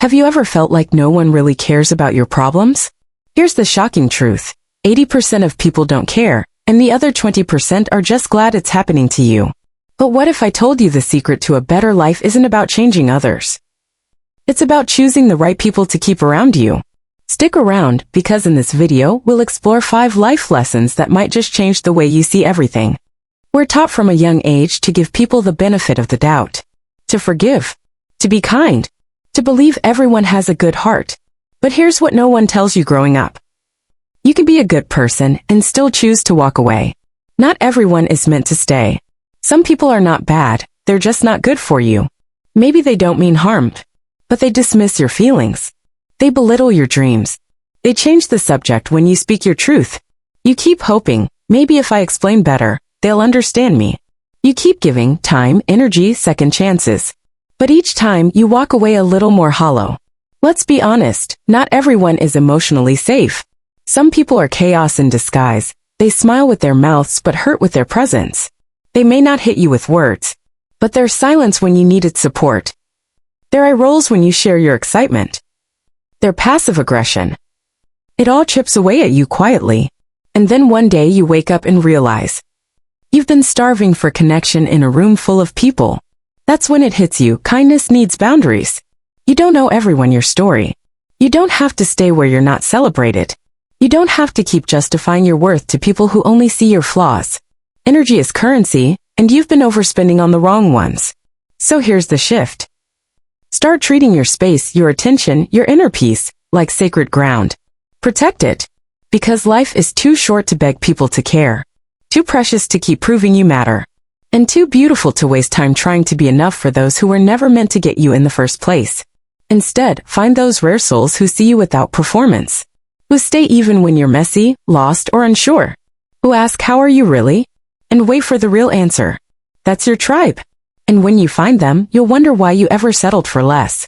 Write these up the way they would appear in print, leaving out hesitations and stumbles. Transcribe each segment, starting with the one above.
Have you ever felt like no one really cares about your problems? Here's the shocking truth. 80% of people don't care, and the other 20% are just glad it's happening to you. But what if I told you the secret to a better life isn't about changing others? It's about choosing the right people to keep around you. Stick around, because in this video, we'll explore 5 life lessons that might just change the way you see everything. We're taught from a young age to give people the benefit of the doubt, to forgive, to be kind, to believe everyone has a good heart. But here's what no one tells you growing up. You can be a good person and still choose to walk away. Not everyone is meant to stay. Some people are not bad, they're just not good for you. Maybe they don't mean harm, but they dismiss your feelings. They belittle your dreams. They change the subject when you speak your truth. You keep hoping, maybe if I explain better, they'll understand me. You keep giving time, energy, second chances. But each time you walk away a little more hollow. Let's be honest, not everyone is emotionally safe. Some people are chaos in disguise. They smile with their mouths but hurt with their presence. They may not hit you with words, but there's silence when you needed support. Their eye rolls when you share your excitement. Their passive aggression. It all chips away at you quietly. And then one day you wake up and realize you've been starving for connection in a room full of people. That's when it hits you, kindness needs boundaries. You don't know everyone your story. You don't have to stay where you're not celebrated. You don't have to keep justifying your worth to people who only see your flaws. Energy is currency, and you've been overspending on the wrong ones. So here's the shift. Start treating your space, your attention, your inner peace, like sacred ground. Protect it. Because life is too short to beg people to care. Too precious to keep proving you matter. And too beautiful to waste time trying to be enough for those who were never meant to get you in the first place. Instead, find those rare souls who see you without performance. Who stay even when you're messy, lost, or unsure. Who ask, how are you really? And wait for the real answer. That's your tribe. And when you find them, you'll wonder why you ever settled for less.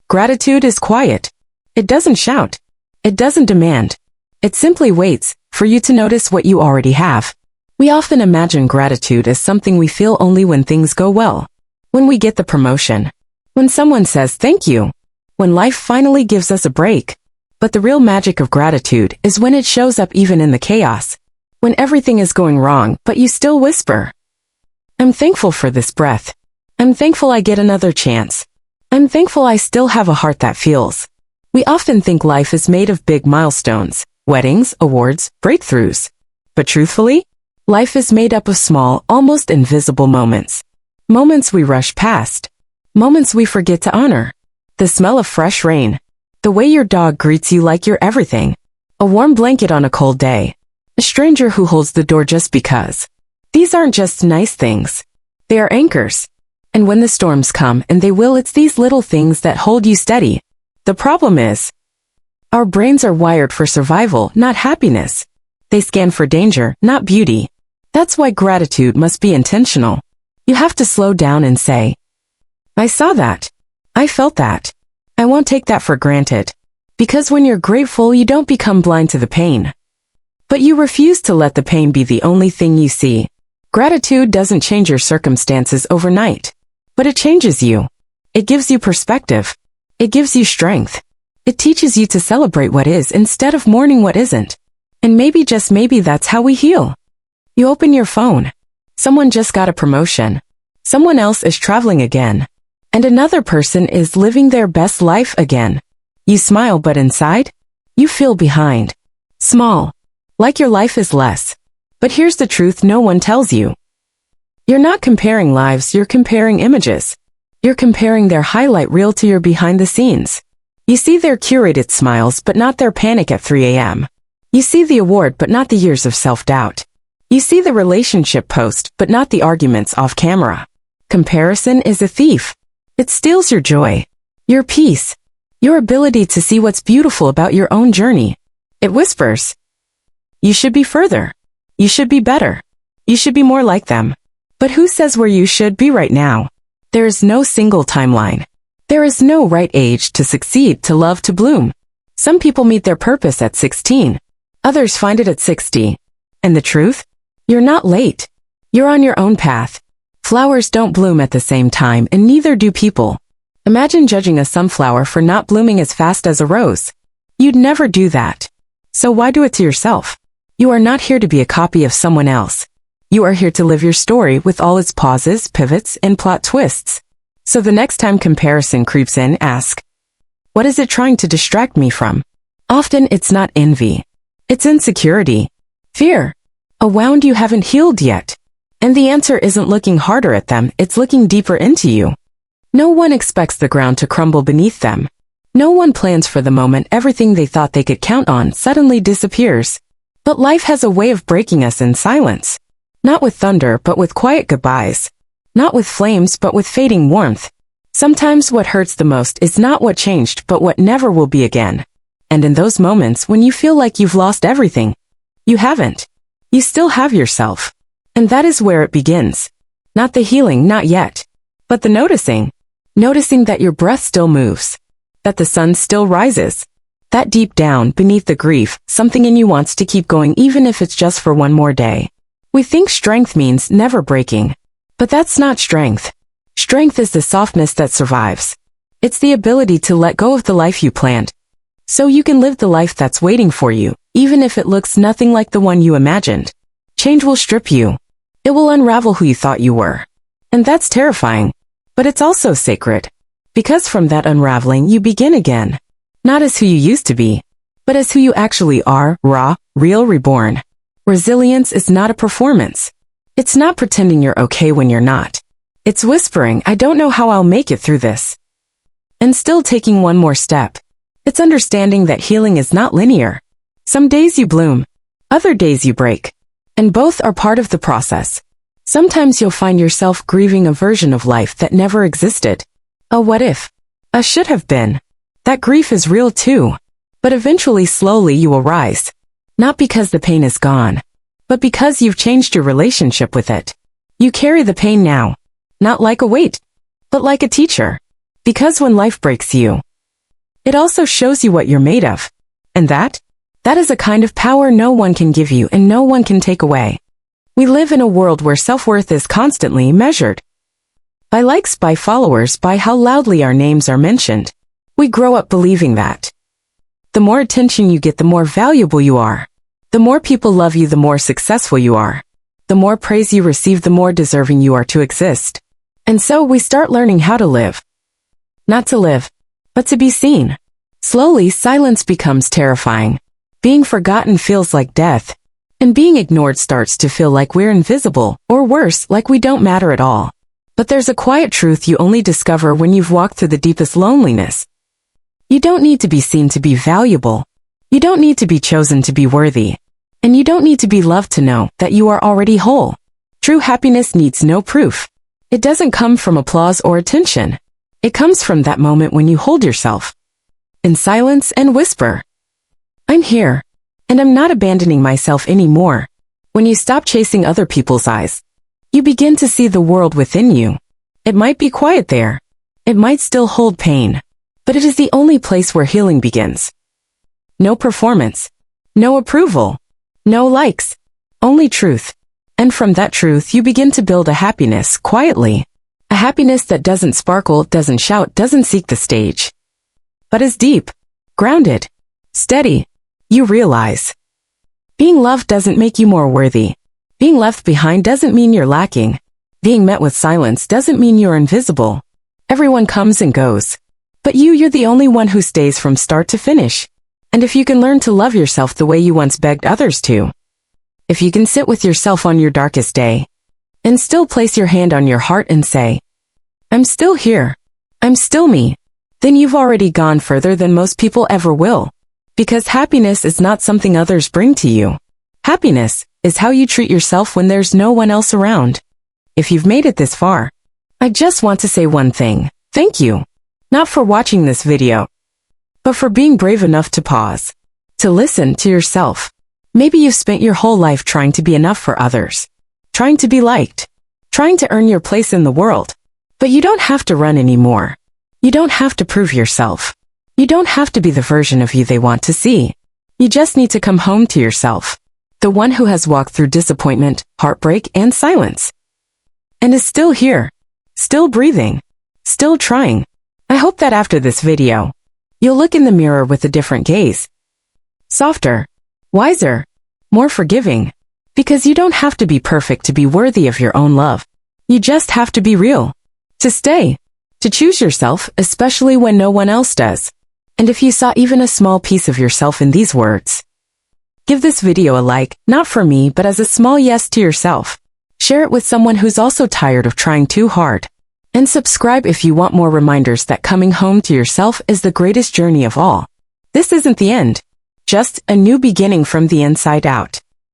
Gratitude is quiet. It doesn't shout. It doesn't demand. It simply waits for you to notice what you already have. We often imagine gratitude as something we feel only when things go well. When we get the promotion. When someone says thank you. When life finally gives us a break. But the real magic of gratitude is when it shows up even in the chaos. When everything is going wrong, but you still whisper, I'm thankful for this breath. I'm thankful I get another chance. I'm thankful I still have a heart that feels. We often think life is made of big milestones, weddings, awards, breakthroughs. But truthfully, life is made up of small, almost invisible moments. Moments we rush past. Moments we forget to honor. The smell of fresh rain. The way your dog greets you like you're everything. A warm blanket on a cold day. A stranger who holds the door just because. These aren't just nice things. They are anchors. And when the storms come, and they will, it's these little things that hold you steady. The problem is, our brains are wired for survival, not happiness. They scan for danger, not beauty. That's why gratitude must be intentional. You have to slow down and say, I saw that. I felt that. I won't take that for granted. Because when you're grateful, you don't become blind to the pain. But you refuse to let the pain be the only thing you see. Gratitude doesn't change your circumstances overnight. But it changes you. It gives you perspective. It gives you strength. It teaches you to celebrate what is instead of mourning what isn't. And maybe, just maybe, that's how we heal. You open your phone. Someone just got a promotion. Someone else is traveling again. And another person is living their best life again. You smile, but inside, you feel behind. Small. Like your life is less. But here's the truth no one tells you. You're not comparing lives, you're comparing images. You're comparing their highlight reel to your behind the scenes. You see their curated smiles, but not their panic at 3 a.m. You see the award, but not the years of self-doubt. You see the relationship post, but not the arguments off camera. Comparison is a thief. It steals your joy, your peace, your ability to see what's beautiful about your own journey. It whispers, you should be further. You should be better. You should be more like them. But who says where you should be right now? There is no single timeline. There is no right age to succeed, to love, to bloom. Some people meet their purpose at 16. Others find it at 60. And the truth? You're not late. You're on your own path. Flowers don't bloom at the same time, and neither do people. Imagine judging a sunflower for not blooming as fast as a rose. You'd never do that. So why do it to yourself? You are not here to be a copy of someone else. You are here to live your story with all its pauses, pivots, and plot twists. So the next time comparison creeps in, ask, what is it trying to distract me from? Often it's not envy. It's insecurity, fear, a wound you haven't healed yet. And the answer isn't looking harder at them, it's looking deeper into you. No one expects the ground to crumble beneath them. No one plans for the moment everything they thought they could count on suddenly disappears. But life has a way of breaking us in silence. Not with thunder, but with quiet goodbyes. Not with flames, but with fading warmth. Sometimes what hurts the most is not what changed, but what never will be again. And in those moments when you feel like you've lost everything, you haven't. You still have yourself. And that is where it begins. Not the healing, not yet. But the noticing. Noticing that your breath still moves. That the sun still rises. That deep down, beneath the grief, something in you wants to keep going even if it's just for one more day. We think strength means never breaking. But that's not strength. Strength is the softness that survives. It's the ability to let go of the life you planned. So you can live the life that's waiting for you, even if it looks nothing like the one you imagined. Change will strip you. It will unravel who you thought you were. And that's terrifying. But it's also sacred. Because from that unraveling you begin again. Not as who you used to be, but as who you actually are, raw, real, reborn. Resilience is not a performance. It's not pretending you're okay when you're not. It's whispering, I don't know how I'll make it through this. And still taking one more step. It's understanding that healing is not linear. Some days you bloom. Other days you break. And both are part of the process. Sometimes you'll find yourself grieving a version of life that never existed. A what if? A should have been. That grief is real too. But eventually, slowly you will rise. Not because the pain is gone, but because you've changed your relationship with it. You carry the pain now. Not like a weight, but like a teacher. Because when life breaks you, it also shows you what you're made of. And that is a kind of power no one can give you and no one can take away. We live in a world where self-worth is constantly measured. By likes, by followers, by how loudly our names are mentioned. We grow up believing that. The more attention you get, the more valuable you are. The more people love you, the more successful you are. The more praise you receive, the more deserving you are to exist. And so we start learning how to live. Not to live, but to be seen. Slowly, silence becomes terrifying. Being forgotten feels like death. And being ignored starts to feel like we're invisible, or worse, like we don't matter at all. But there's a quiet truth you only discover when you've walked through the deepest loneliness. You don't need to be seen to be valuable. You don't need to be chosen to be worthy. And you don't need to be loved to know that you are already whole. True happiness needs no proof. It doesn't come from applause or attention. It comes from that moment when you hold yourself in silence and whisper, I'm here, and I'm not abandoning myself anymore. When you stop chasing other people's eyes, you begin to see the world within you. It might be quiet there. It might still hold pain. But it is the only place where healing begins. No performance. No approval. No likes. Only truth. And from that truth you begin to build a happiness quietly. A happiness that doesn't sparkle, doesn't shout, doesn't seek the stage. But is deep. Grounded. Steady. You realize. Being loved doesn't make you more worthy. Being left behind doesn't mean you're lacking. Being met with silence doesn't mean you're invisible. Everyone comes and goes. But you're the only one who stays from start to finish. And if you can learn to love yourself the way you once begged others to, if you can sit with yourself on your darkest day, and still place your hand on your heart and say, I'm still here. I'm still me. Then you've already gone further than most people ever will. Because happiness is not something others bring to you. Happiness is how you treat yourself when there's no one else around. If you've made it this far, I just want to say one thing. Thank you. Not for watching this video, but for being brave enough to pause, to listen to yourself. Maybe you've spent your whole life trying to be enough for others, trying to be liked, trying to earn your place in the world. But you don't have to run anymore. You don't have to prove yourself. You don't have to be the version of you they want to see. You just need to come home to yourself, the one who has walked through disappointment, heartbreak, and silence, and is still here, still breathing, still trying. I hope that after this video, you'll look in the mirror with a different gaze. Softer, wiser, more forgiving. Because you don't have to be perfect to be worthy of your own love. You just have to be real. To stay. To choose yourself, especially when no one else does. And if you saw even a small piece of yourself in these words, give this video a like, not for me, but as a small yes to yourself. Share it with someone who's also tired of trying too hard. And subscribe if you want more reminders that coming home to yourself is the greatest journey of all. This isn't the end. Just a new beginning from the inside out.